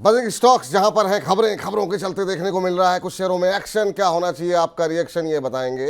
बजेंगे stocks जहां पर है खबरें, खबरों के चलते देखने को मिल रहा है कुछ शेयरों में एक्शन। क्या होना चाहिए, आपका रिएक्शन ये बताएंगे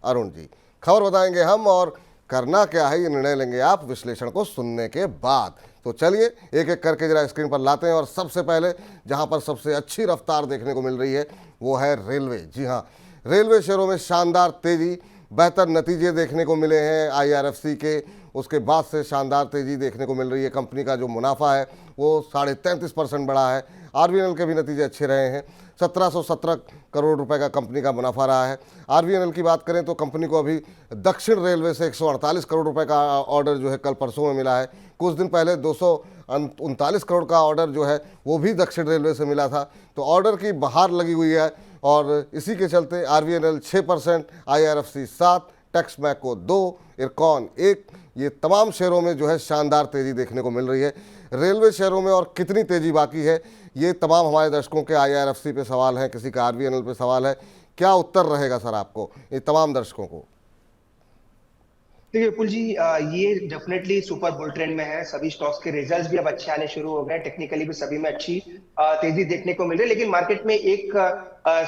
अरुण जी। खबर बताएंगे हम और करना क्या है ये निर्णय लेंगे आप विश्लेषण को सुनने के बाद। तो चलिए एक एक करके जरा स्क्रीन पर लाते हैं। और सबसे पहले जहां पर सबसे अच्छी रफ्तार देखने को मिल रही है वो है रेलवे। जी हाँ, रेलवे शेयरों में शानदार तेजी, बेहतर नतीजे देखने को मिले हैं आईआरएफसी के। उसके बाद से शानदार तेजी देखने को मिल रही है। कंपनी का जो मुनाफा है वो 33.5% बढ़ा है। आरबीएनएल के भी नतीजे अच्छे रहे हैं। 1717 करोड़ रुपए का कंपनी का मुनाफा रहा है। आरबीएनएल की बात करें तो कंपनी को अभी दक्षिण रेलवे से 148 करोड़ रुपए का ऑर्डर जो है कल परसों में मिला है। कुछ दिन पहले 239 करोड़ का ऑर्डर जो है वो भी दक्षिण रेलवे से मिला था। तो ऑर्डर की बहार लगी हुई है और इसी के चलते आरबीएनएल 6%, आईआरएफसी 7%, टेक्समैको 2%, इरकॉन 1%, ये तमाम शेयरों में जो है शानदार तेजी देखने को मिल रही है। रेलवे शेयरों में और कितनी तेजी बाकी है ये तमाम हमारे दर्शकों के आईआरएफसी पे सवाल हैं, किसी का आरबीएनएल पे सवाल है। क्या उत्तर रहेगा सर आपको, ये तमाम दर्शकों को? देखिए विपुल जी, ये डेफिनेटली सुपर बुल ट्रेंड में है। सभी स्टॉक्स के रिजल्ट्स भी अब अच्छे आने शुरू हो गए। टेक्निकली भी सभी में अच्छी तेजी देखने को मिल रही है। लेकिन मार्केट में एक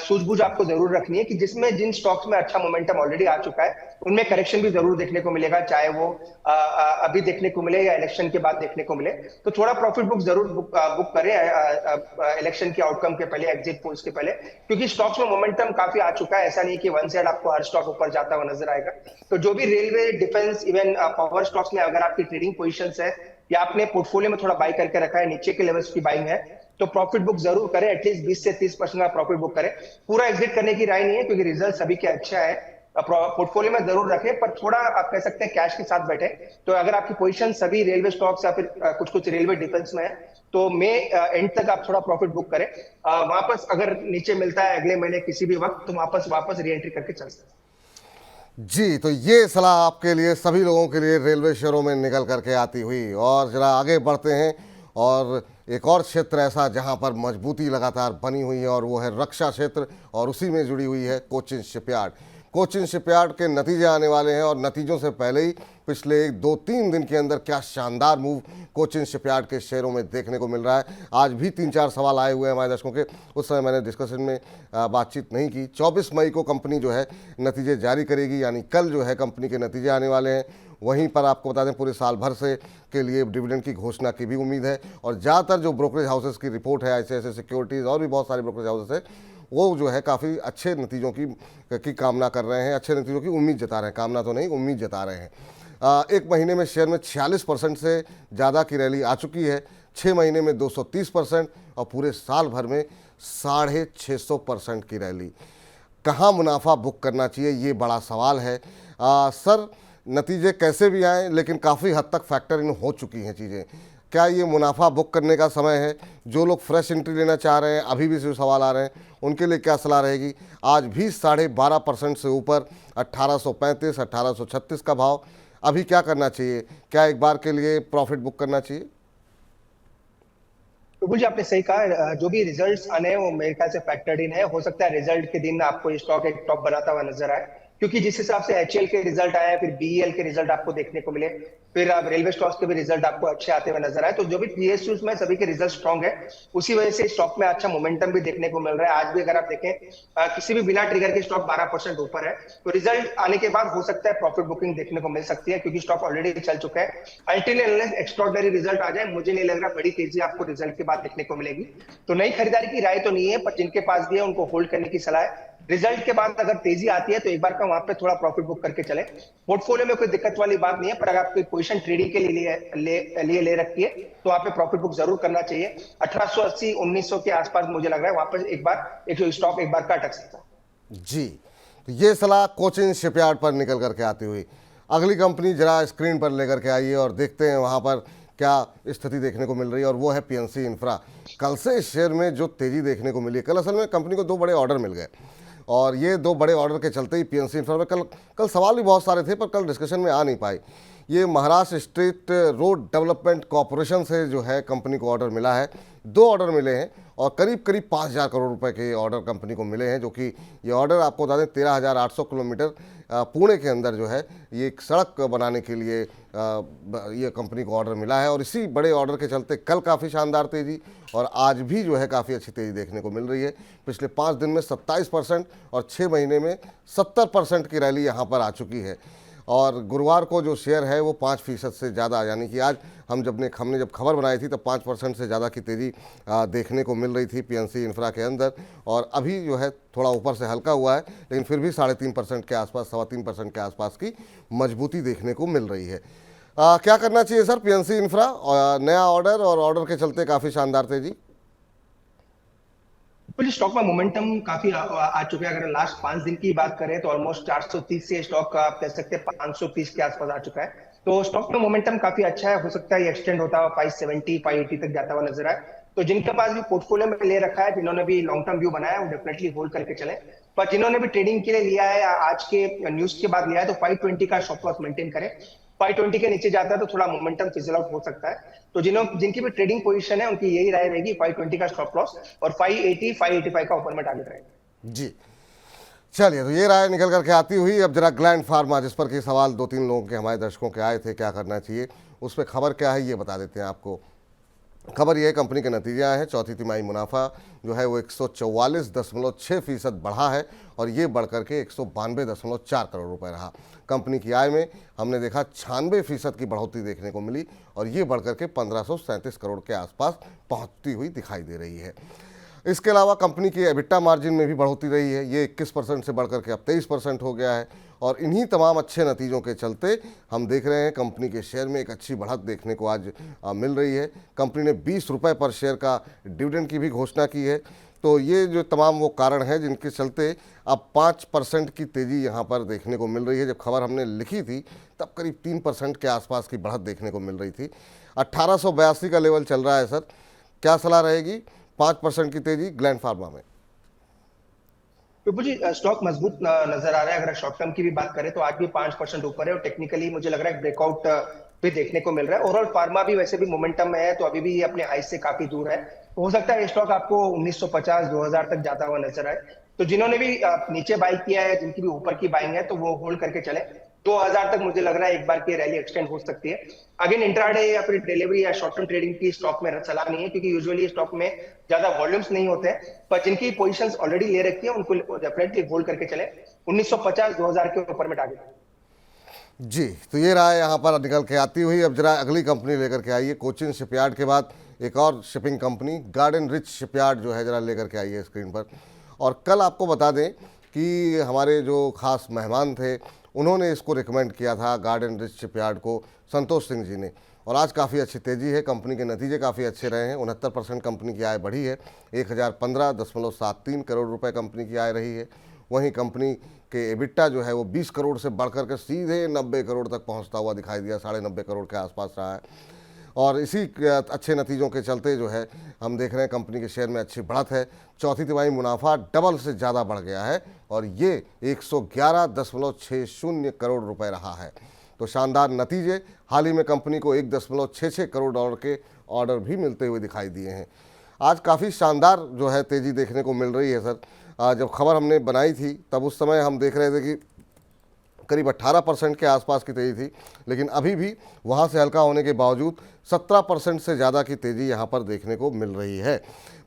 सूझबूझ आपको जरूर रखनी है कि जिसमें जिन स्टॉक्स में अच्छा मोमेंटम ऑलरेडी आ चुका है उनमें करेक्शन भी जरूर देखने को मिलेगा, चाहे वो अभी देखने को मिले या इलेक्शन के बाद देखने को मिले। तो थोड़ा प्रॉफिट बुक जरूर बुक करें इलेक्शन के आउटकम के पहले, एग्जिट पोल्स के पहले, क्योंकि स्टॉक्स में मोमेंटम काफी आ चुका है। ऐसा नहीं कि वन साइड आपको हर स्टॉक ऊपर जाता हुआ नजर आएगा। तो जो भी railway, defence, even power stocks में अगर आपकी ट्रेडिंग पोजीशंस है या आपने पोर्टफोलियो में थोड़ा बाई करके रखा है, नीचे के लेवल्स की बाइंग है, तो प्रॉफिट बुक जरूर करें। एटलीस्ट 20 से 30% का प्रॉफिट बुक करें। पूरा एग्जिट करने की राय नहीं है क्योंकि रिजल्ट सभी के अच्छा है। पोर्टफोलियो में जरूर रखें, पर थोड़ा आप कह सकते हैं कैश के साथ बैठे। तो अगर आपकी पोजीशन सभी रेलवे स्टॉक्स या फिर कुछ कुछ रेलवे डिफेंस में है तो मई एंड तक आप थोड़ा प्रॉफिट बुक करें। वापस अगर नीचे मिलता है अगले महीने किसी भी वक्त तो वापस री एंट्री करके चल सकते हैं। जी, तो ये सलाह आपके लिए, सभी लोगों के लिए रेलवे शेयरों में निकल करके आती हुई। और जरा आगे बढ़ते हैं और एक और क्षेत्र ऐसा जहां पर मजबूती लगातार बनी हुई है और वो है रक्षा क्षेत्र, और उसी में जुड़ी हुई है कोचिन शिपयार्ड। कोचिन शिपयार्ड के नतीजे आने वाले हैं और नतीजों से पहले ही पिछले 2-3 दिन के अंदर क्या शानदार मूव कोचिन शिपयार्ड के शेयरों में देखने को मिल रहा है। आज भी 3-4 सवाल आए हुए हैं हमारे दर्शकों के, उस समय मैंने डिस्कशन में बातचीत नहीं की। 24 मई को कंपनी जो है नतीजे जारी करेगी, यानी कल जो है कंपनी के नतीजे आने वाले हैं। वहीं पर आपको बता दें पूरे साल भर से के लिए डिविडेंड की घोषणा की भी उम्मीद है। और ज़्यादातर जो ब्रोकरेज हाउसेस की रिपोर्ट है, ICICI सिक्योरिटीज़ और भी बहुत सारे ब्रोकरेज हाउसेस है, वो जो है काफ़ी अच्छे नतीजों की कामना कर रहे हैं, अच्छे नतीजों की उम्मीद जता रहे हैं, कामना तो नहीं उम्मीद जता रहे हैं। एक महीने में शेयर में 46% से ज़्यादा की रैली आ चुकी है, 6 महीने में 230% और पूरे साल भर में 650% की रैली। कहाँ मुनाफा बुक करना चाहिए ये बड़ा सवाल है। सर, नतीजे कैसे भी आएँ लेकिन काफ़ी हद तक फैक्टर इन हो चुकी हैं चीज़ें। क्या ये मुनाफा बुक करने का समय है? जो लोग फ्रेश एंट्री लेना चाह रहे हैं, अभी भी जो सवाल आ रहे हैं, उनके लिए क्या सलाह रहेगी? आज भी 12.5% से ऊपर 1835, 1836 का भाव। अभी क्या करना चाहिए? क्या एक बार के लिए प्रॉफिट बुक करना चाहिए? तो जी आपने सही कहा, जो भी रिजल्ट्स आने हैं वो मेरे ख्याल से फैक्टर्ड इन है। हो सकता है रिजल्ट के दिन आपको ये स्टॉक एक टॉप बनाता हुआ नजर आए, क्योंकि जिस हिसाब से HL के रिजल्ट आए, फिर BEL के रिजल्ट आपको देखने को मिले, फिर आप रेलवे स्टॉक्स के भी रिजल्ट आपको अच्छे आते हुए नजर आए। तो जो भी PSUs में सभी के रिजल्ट स्ट्रॉन्ग है, उसी वजह से स्टॉक में अच्छा मोमेंटम भी देखने को मिल रहा है। आज भी अगर आप देखें किसी भी बिना ट्रिगर के स्टॉक 12% ऊपर है। तो रिजल्ट आने के बाद हो सकता है प्रॉफिट बुकिंग देखने को मिल सकती है, क्योंकि स्टॉक ऑलरेडी चल चुका है। अल्टिल अनलेस एक्स्ट्रॉर्डिनरी रिजल्ट आ जाए, मुझे नहीं लग रहा बड़ी तेजी आपको रिजल्ट के बाद देखने को मिलेगी। तो नई खरीदारी की राय तो नहीं है, पर जिनके पास भी है उनको होल्ड करने की सलाह है। रिजल्ट के बाद अगर तेजी आती है तो एक बार का वहां पे थोड़ा प्रॉफिट बुक करके चले। पोर्टफोलियो में कोई दिक्कत वाली बात नहीं है, पर अगर आपकी पोजीशन ट्रेडिंग के लिए ले रखी है तो वहां पे प्रॉफिट बुक जरूर करना चाहिए। 1880, 1900 के आसपास मुझे लग रहा है वहां पर एक बार एक स्टॉक एक बार का अटक सकता है। जी, तो ये सलाह कोचिन शिपयार्ड पर निकल करके आती हुई। अगली कंपनी जरा स्क्रीन पर लेकर के आइए और देखते हैं वहाँ पर क्या स्थिति देखने को मिल रही है, और वो है PNC इंफ्रा। कल से इस शेयर में जो तेज़ी देखने को मिली है, कल असल में कंपनी को 2 बड़े ऑर्डर मिल गए और ये 2 बड़े ऑर्डर के चलते ही PNC इंफ्रा में कल सवाल भी बहुत सारे थे पर कल डिस्कशन में आ नहीं पाई। ये Maharashtra state road development corporation से जो है कंपनी को ऑर्डर मिला है। 2 ऑर्डर मिले हैं और करीब करीब 5,000 करोड़ रुपए के ऑर्डर कंपनी को मिले हैं, जो कि ये ऑर्डर आपको बता दें 13,800 किलोमीटर पुणे के अंदर जो है ये एक सड़क बनाने के लिए ये कंपनी को ऑर्डर मिला है। और इसी बड़े ऑर्डर के चलते कल काफ़ी शानदार तेज़ी और आज भी जो है काफ़ी अच्छी तेज़ी देखने को मिल रही है। पिछले 5 दिन में 27% और 6 महीने में 70% की रैली यहाँ पर आ चुकी है। और गुरुवार को जो शेयर है वो 5% से ज़्यादा, यानी कि आज हमने जब खबर बनाई थी तब 5% से ज़्यादा की तेज़ी देखने को मिल रही थी पीएनसी इंफ्रा के अंदर। और अभी जो है थोड़ा ऊपर से हल्का हुआ है, लेकिन फिर भी 3.5% के आसपास, 3.25% के आसपास की मजबूती देखने को मिल रही है। क्या करना चाहिए सर पीएनसी इंफ्रा? नया ऑर्डर और ऑर्डर के चलते काफ़ी शानदार तेज़ी। बिल्कुल, स्टॉक में मोमेंटम काफी आ चुका है। अगर लास्ट 5 दिन की बात करें तो ऑलमोस्ट 430 से स्टॉक आप कह सकते हैं 530 के आसपास आ चुका है। तो स्टॉक में मोमेंटम काफी अच्छा है, हो सकता है ये एक्सटेंड होता हुआ 570 580 तक जाता हुआ नजर आए। तो जिनके पास भी पोर्टफोलियो में ले रखा है, जिन्होंने भी लॉन्ग टर्म व्यू बनाया है, वो डेफिनेटली होल्ड करके चले। पर जिन्होंने भी ट्रेडिंग के लिए लिया है, आज के न्यूज के बाद लिया है, तो 520 का स्टॉप लॉस मेंटेन करें। 520 के नीचे जाता है तो थोड़ा मोमेंटम फिजल आउट हो सकता है। तो जिनकी भी ट्रेडिंग पोजीशन है उनकी यही राय रहेगी, 520 का स्टॉप लॉस और 580 585 का ऊपर में टारगेट रहेगा। जी, चलिए, तो ये राय निकल करके आती हुई अब जरा ग्लैंड फार्मा, जिस पर कि सवाल 2-3 लोगों के, हमारे दर्शकों के आए थे, क्या करना चाहिए, उस पर खबर क्या है ये बता देते हैं आपको। खबर यह है कंपनी के नतीजे आए हैं। चौथी तिमाही मुनाफा जो है वो 144.6% बढ़ा है और ये बढ़कर के 192.4 करोड़ रुपए रहा। कंपनी की आय में हमने देखा 96% की बढ़ोतरी देखने को मिली और ये बढ़कर के 1537 करोड़ के आसपास पहुंचती हुई दिखाई दे रही है। इसके अलावा कंपनी की एबिटा मार्जिन में भी बढ़ोतरी रही है, ये 21% से बढ़कर के अब 23% हो गया है। और इन्हीं तमाम अच्छे नतीजों के चलते हम देख रहे हैं कंपनी के शेयर में एक अच्छी बढ़त देखने को आज मिल रही है। कंपनी ने 20 रुपये पर शेयर का डिविडेंड की भी घोषणा की है। तो ये जो तमाम वो कारण हैं जिनके चलते अब 5% की तेज़ी यहाँ पर देखने को मिल रही है। जब खबर हमने लिखी थी तब करीब 3% के आसपास की बढ़त देखने को मिल रही थी। 1882 का लेवल चल रहा है सर, क्या सलाह रहेगी? 5% की तेज़ी ग्लैंड फार्मा में। विपुल जी, स्टॉक मजबूत नजर आ रहा है। अगर शॉर्ट टर्म की भी बात करें तो आज भी 5% ऊपर है और टेक्निकली मुझे लग रहा है ब्रेकआउट भी देखने को मिल रहा है। ओवरऑल फार्मा भी वैसे भी मोमेंटम में है, तो अभी भी ये अपने हाई से काफी दूर है। तो हो सकता है ये स्टॉक आपको 1950 2000 तक जाता हुआ नजर आए। तो जिन्होंने भी नीचे बाई किया है, जिनकी भी ऊपर की बाइंग है, तो वो होल्ड करके चले। 2000 तक मुझे लग रहा है एक बार की रैली एक्सटेंड हो सकती है। अगेन इंट्राडे या फिर डिलीवरी या शॉर्ट टर्म ट्रेडिंग की स्टॉक में सलाह नहीं है, क्योंकि यूजुअली स्टॉक में ज्यादा वॉल्यूम्स नहीं होते हैं। पर जिनकी पोजीशंस ऑलरेडी ले रखी है उनको डेफिनेटली होल्ड करके चले। 1950 2000 के ऊपर में टारगेट। जी, तो ये रहा यहाँ पर निकल के आती हुई। अब जरा अगली कंपनी लेकर के आइए। कोचिन शिपयार्ड के बाद एक और shipping company garden rich shipyard जो है जरा लेकर के आइए स्क्रीन पर। और कल आपको बता दें कि हमारे जो खास मेहमान थे उन्होंने इसको रिकमेंड किया था गार्डन रिच शिपयार्ड को, संतोष सिंह जी ने। और आज काफ़ी अच्छी तेज़ी है, कंपनी के नतीजे काफ़ी अच्छे रहे हैं। 69% कंपनी की आय बढ़ी है, 1015.73 करोड़ रुपए कंपनी की आय रही है। वहीं कंपनी के एबिटा जो है वो 20 करोड़ से बढ़कर के सीधे 90 करोड़ तक पहुंचता हुआ दिखाई दिया, 90.5 करोड़ के आसपास रहा है। और इसी अच्छे नतीजों के चलते जो है हम देख रहे हैं कंपनी के शेयर में अच्छी बढ़त है। चौथी तिमाही मुनाफा डबल से ज़्यादा बढ़ गया है और ये 111.60 करोड़ रुपए रहा है। तो शानदार नतीजे। हाल ही में कंपनी को 1.66 करोड़ डॉलर के ऑर्डर भी मिलते हुए दिखाई दिए हैं। आज काफ़ी शानदार जो है तेज़ी देखने को मिल रही है सर। जब खबर हमने बनाई थी तब उस समय हम देख रहे थे कि करीब 18% के आसपास की तेज़ी थी, लेकिन अभी भी वहाँ से हल्का होने के बावजूद 17% से ज़्यादा की तेज़ी यहाँ पर देखने को मिल रही है।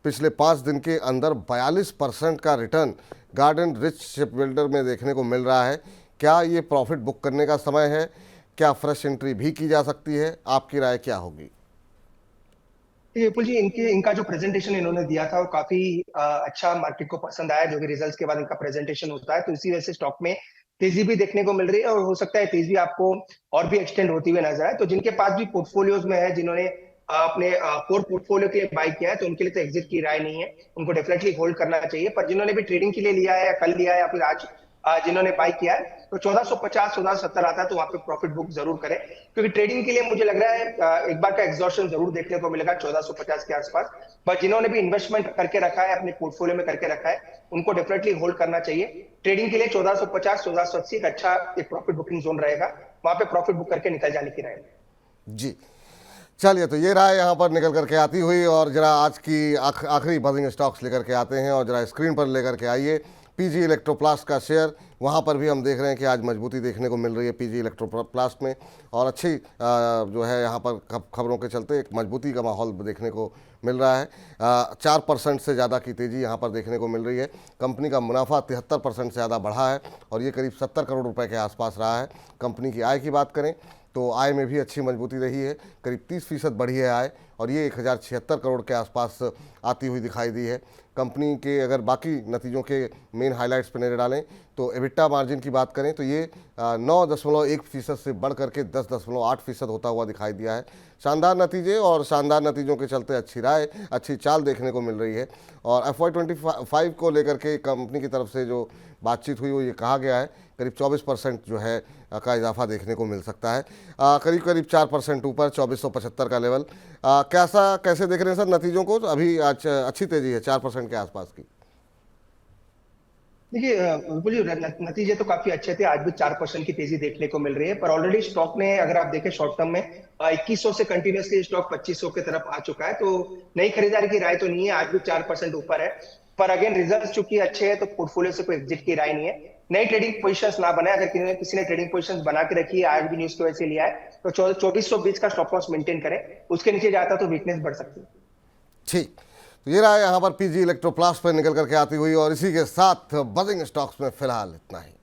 पिछले 5 दिन के अंदर 42% का रिटर्न गार्डन रिच शिपबिल्डर में देखने को मिल रहा है। क्या ये प्रॉफिट बुक करने का समय है? क्या फ्रेश एंट्री भी की जा सकती है? आपकी राय क्या होगी? विपुल जी, इनका जो प्रेजेंटेशन इन्होंने दिया था वो काफी अच्छा मार्केट को पसंद आया। जो कि रिजल्ट्स के बाद इनका प्रेजेंटेशन होता है, तो इसी वजह से स्टॉक में तेजी भी देखने को मिल रही है और हो सकता है तेजी आपको और भी एक्सटेंड होती हुई नजर आए। तो जिनके पास भी पोर्टफोलियोज में है, जिन्होंने अपने कोर पोर्टफोलियो के लिए बाय किया है, तो उनके लिए तो एग्जिट की राय नहीं है, उनको डेफिनेटली होल्ड करना चाहिए। पर जिन्होंने भी ट्रेडिंग के लिए लिया है या कल लिया है या फिर आज जिन्होंने बाय किया है, तो 1450 1470 आता है तो वहां पे प्रॉफिट बुक जरूर करें, क्योंकि ट्रेडिंग के लिए मुझे लग रहा है एक बार का एग्जॉर्शन जरूर देखने को मिलेगा 1450 के आसपास। पर जिन्होंने भी इन्वेस्टमेंट करके रखा है, अपने पोर्टफोलियो में करके रखा है, उनको डेफिनेटली होल्ड करना चाहिए। ट्रेडिंग के लिए 1450 1480 एक अच्छा एक प्रॉफिट बुकिंग जोन रहेगा। वहां पे प्रॉफिट बुक करके निकल जाने की राय है। जी, चलिए, तो ये रहा यहाँ पर निकल करके आती हुई। और जरा आज की आखिरी बजिंग स्टॉक्स लेकर के आते हैं और जरा स्क्रीन पर लेकर के आइए पीजी इलेक्ट्रोप्लास्ट का शेयर। वहाँ पर भी हम देख रहे हैं कि आज मजबूती देखने को मिल रही है पीजी इलेक्ट्रोप्लास्ट में, और अच्छी जो है यहाँ पर खबरों के चलते एक मजबूती का माहौल देखने को मिल रहा है। 4% से ज़्यादा की तेज़ी यहाँ पर देखने को मिल रही है। कंपनी का मुनाफा 73% से ज़्यादा बढ़ा है और ये करीब 70 करोड़ रुपए के आसपास रहा है। कंपनी की आय की बात करें तो आय में भी अच्छी मजबूती रही है, करीब 30% बढ़ी है आय, और ये 1076 करोड़ के आसपास आती हुई दिखाई दी है। कंपनी के अगर बाकी नतीजों के मेन हाइलाइट्स पर नजर डालें तो एबिटा मार्जिन की बात करें तो ये 9.1% से बढ़ करके 10.8% होता हुआ दिखाई दिया है। शानदार नतीजे, और शानदार नतीजों के चलते अच्छी राय, अच्छी चाल देखने को मिल रही है। और FY25 को लेकर के कंपनी की तरफ से जो बातचीत हुई वो ये कहा गया है करीब 24% जो है का इजाफा देखने को मिल सकता है, करीब करीब 4% ऊपर 2475 का लेवल। कैसे देख रहे हैं सर नतीजों को? तो अभी आज अच्छी तेजी है 4% के आसपास की। देखिए बोलिए, नतीजे तो काफी अच्छे थे, आज भी 4% की तेजी देखने को मिल रही है, पर ऑलरेडी स्टॉक ने अगर आप देखें शॉर्ट टर्म में 2100 से कंटिन्यूसली स्टॉक 2500 की तरफ आ चुका है, तो नई खरीदारी की राय तो नहीं है, आज भी 4% ऊपर है। पर अगेन रिजल्ट चूंकि अच्छे हैं तो पोर्टफोलियो से कोई एग्जिट की राय नहीं है। नई ट्रेडिंग पोजीशंस ना बनाए, अगर किसी ने ट्रेडिंग पोजीशंस बना के रखी है, आज भी न्यूज की वजह से लिया है, तो 2420 का स्टॉप लॉस मेंटेन करें, उसके नीचे जाता तो वीकनेस बढ़ सकती है। ठीक, तो ये रहा यहाँ पर पीजी इलेक्ट्रोप्लास्ट पर निकल करके आती हुई, और इसी के साथ बजिंग स्टॉक्स में फिलहाल इतना ही।